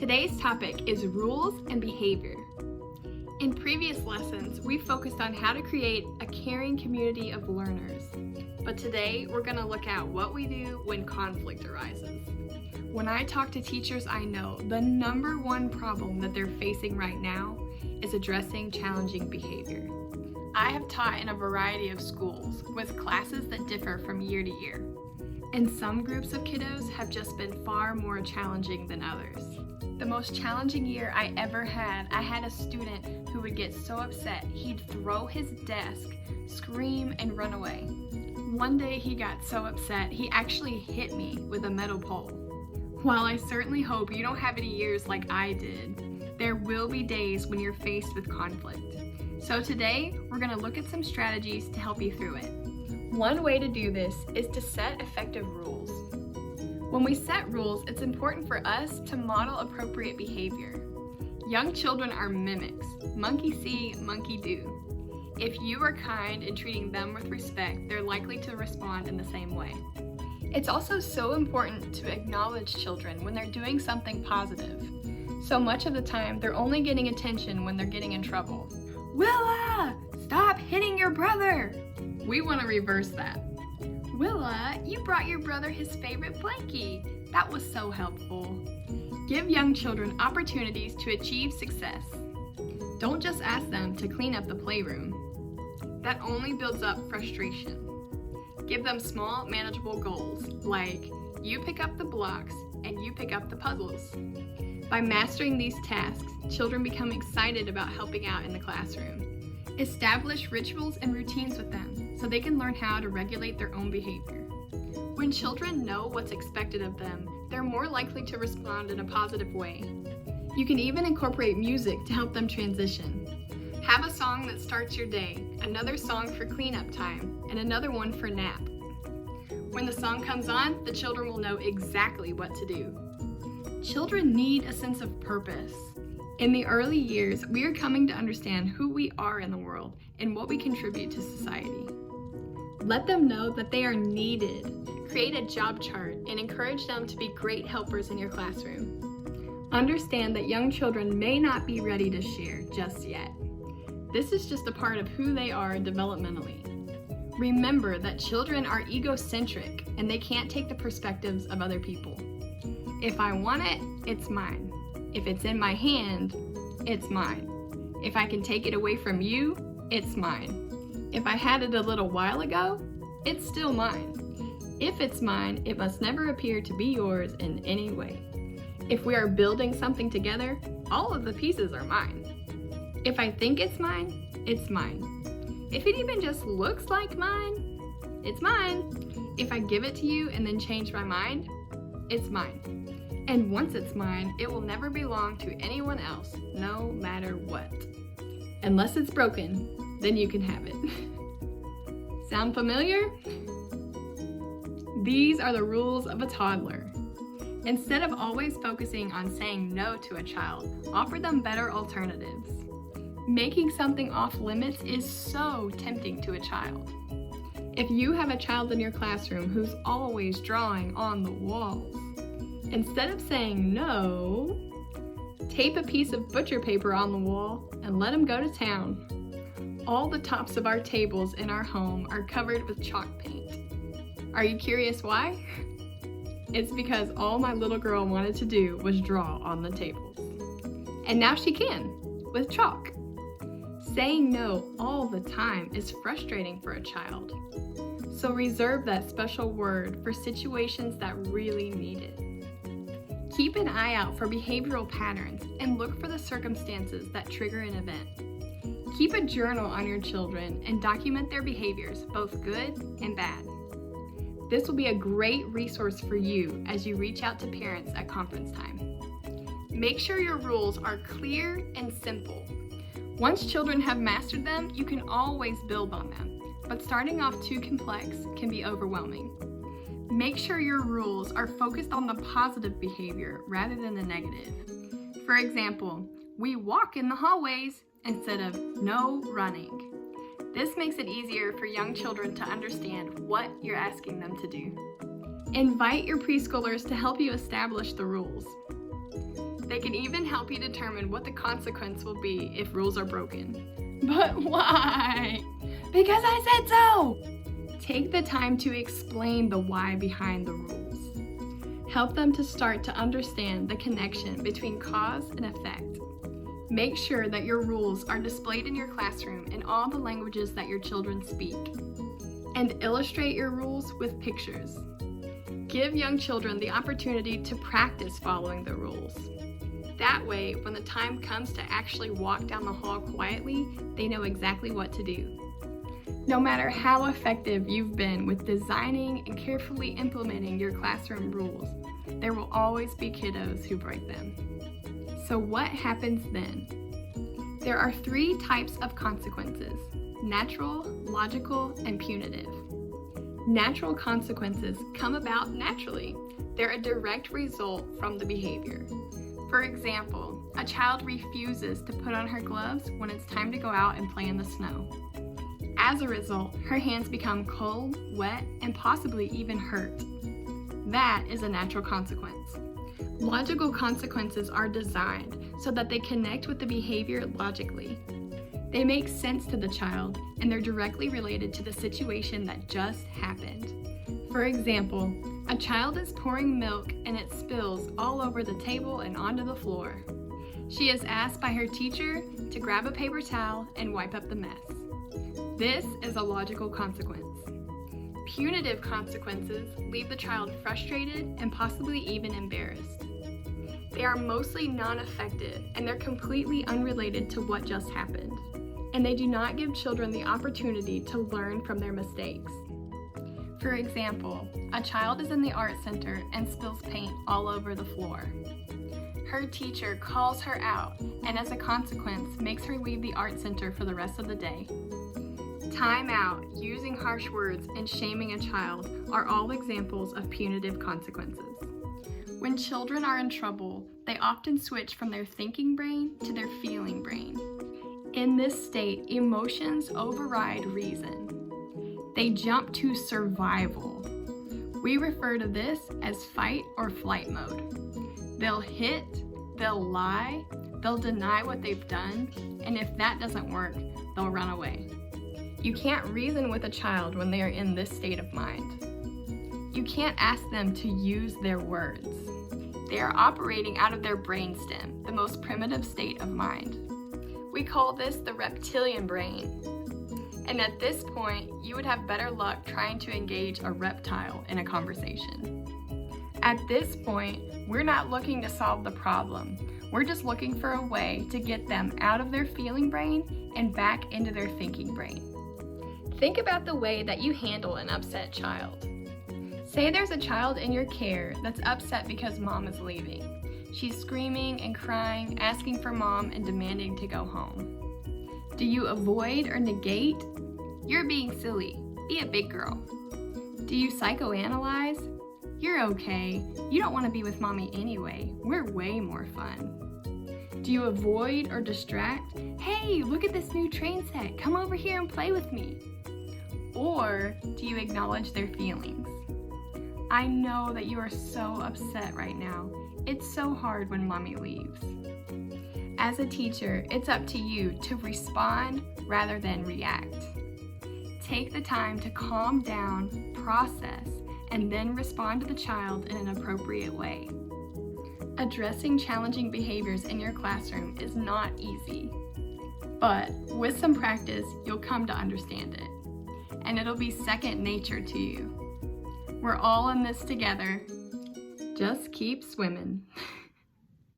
Today's topic is rules and behavior. In previous lessons, we focused on how to create a caring community of learners. But today, we're going to look at what we do when conflict arises. When I talk to teachers I know, the number one problem that they're facing right now is addressing challenging behavior. I have taught in a variety of schools with classes that differ from year to year. And some groups of kiddos have just been far more challenging than others. The most challenging year I ever had, I had a student who would get so upset he'd throw his desk, scream, and run away. One day he got so upset he actually hit me with a metal pole. While I certainly hope you don't have any years like I did, there will be days when you're faced with conflict. So today, we're going to look at some strategies to help you through it. One way to do this is to set effective rules. When we set rules, it's important for us to model appropriate behavior. Young children are mimics. Monkey see, monkey do. If you are kind and treating them with respect, they're likely to respond in the same way. It's also so important to acknowledge children when they're doing something positive. So much of the time, they're only getting attention when they're getting in trouble. Willa, stop hitting your brother! We want to reverse that. Willa, you brought your brother his favorite blankie. That was so helpful. Give young children opportunities to achieve success. Don't just ask them to clean up the playroom. That only builds up frustration. Give them small, manageable goals, like you pick up the blocks and you pick up the puzzles. By mastering these tasks, children become excited about helping out in the classroom. Establish rituals and routines with them so they can learn how to regulate their own behavior. When children know what's expected of them, they're more likely to respond in a positive way. You can even incorporate music to help them transition. Have a song that starts your day, another song for cleanup time, and another one for nap. When the song comes on, the children will know exactly what to do. Children need a sense of purpose. In the early years, we are coming to understand who we are in the world and what we contribute to society. Let them know that they are needed. Create a job chart and encourage them to be great helpers in your classroom. Understand that young children may not be ready to share just yet. This is just a part of who they are developmentally. Remember that children are egocentric and they can't take the perspectives of other people. If I want it, it's mine. If it's in my hand, it's mine. If I can take it away from you, it's mine. If I had it a little while ago, it's still mine. If it's mine, it must never appear to be yours in any way. If we are building something together, all of the pieces are mine. If I think it's mine, it's mine. If it even just looks like mine, it's mine. If I give it to you and then change my mind, it's mine. And once it's mine, it will never belong to anyone else, no matter what. Unless it's broken, then you can have it. Sound familiar? These are the rules of a toddler. Instead of always focusing on saying no to a child, offer them better alternatives. Making something off limits is so tempting to a child. If you have a child in your classroom who's always drawing on the walls, instead of saying no, tape a piece of butcher paper on the wall and let them go to town. All the tops of our tables in our home are covered with chalk paint. Are you curious why? It's because all my little girl wanted to do was draw on the tables. And now she can, with chalk. Saying no all the time is frustrating for a child. So reserve that special word for situations that really need it. Keep an eye out for behavioral patterns and look for the circumstances that trigger an event. Keep a journal on your children and document their behaviors, both good and bad. This will be a great resource for you as you reach out to parents at conference time. Make sure your rules are clear and simple. Once children have mastered them, you can always build on them, but starting off too complex can be overwhelming. Make sure your rules are focused on the positive behavior rather than the negative. For example, we walk in the hallways instead of no running. This makes it easier for young children to understand what you're asking them to do. Invite your preschoolers to help you establish the rules. They can even help you determine what the consequence will be if rules are broken. But why? Because I said so! Take the time to explain the why behind the rules. Help them to start to understand the connection between cause and effect. Make sure that your rules are displayed in your classroom in all the languages that your children speak. And illustrate your rules with pictures. Give young children the opportunity to practice following the rules. That way, when the time comes to actually walk down the hall quietly, they know exactly what to do. No matter how effective you've been with designing and carefully implementing your classroom rules, there will always be kiddos who break them. So what happens then? There are 3 types of consequences: natural, logical, and punitive. Natural consequences come about naturally. They're a direct result from the behavior. For example, a child refuses to put on her gloves when it's time to go out and play in the snow. As a result, her hands become cold, wet, and possibly even hurt. That is a natural consequence. Logical consequences are designed so that they connect with the behavior logically. They make sense to the child, and they're directly related to the situation that just happened. For example, a child is pouring milk and it spills all over the table and onto the floor. She is asked by her teacher to grab a paper towel and wipe up the mess. This is a logical consequence. Punitive consequences leave the child frustrated and possibly even embarrassed. They are mostly non-effective and they're completely unrelated to what just happened. And they do not give children the opportunity to learn from their mistakes. For example, a child is in the art center and spills paint all over the floor. Her teacher calls her out and as a consequence makes her leave the art center for the rest of the day. Time out, using harsh words, and shaming a child are all examples of punitive consequences. When children are in trouble, they often switch from their thinking brain to their feeling brain. In this state, emotions override reason. They jump to survival. We refer to this as fight or flight mode. They'll hit, they'll lie, they'll deny what they've done, and if that doesn't work, they'll run away. You can't reason with a child when they are in this state of mind. You can't ask them to use their words. They are operating out of their brainstem, the most primitive state of mind. We call this the reptilian brain. And at this point, you would have better luck trying to engage a reptile in a conversation. At this point, we're not looking to solve the problem. We're just looking for a way to get them out of their feeling brain and back into their thinking brain. Think about the way that you handle an upset child. Say there's a child in your care that's upset because mom is leaving. She's screaming and crying, asking for mom and demanding to go home. Do you avoid or negate? You're being silly. Be a big girl. Do you psychoanalyze? You're okay. You don't want to be with mommy anyway. We're way more fun. Do you avoid or distract? Hey, look at this new train set. Come over here and play with me. Or do you acknowledge their feelings? I know that you are so upset right now. It's so hard when mommy leaves. As a teacher, it's up to you to respond rather than react. Take the time to calm down, process, and then respond to the child in an appropriate way. Addressing challenging behaviors in your classroom is not easy, but with some practice, you'll come to understand it, and it'll be second nature to you. We're all in this together. Just keep swimming.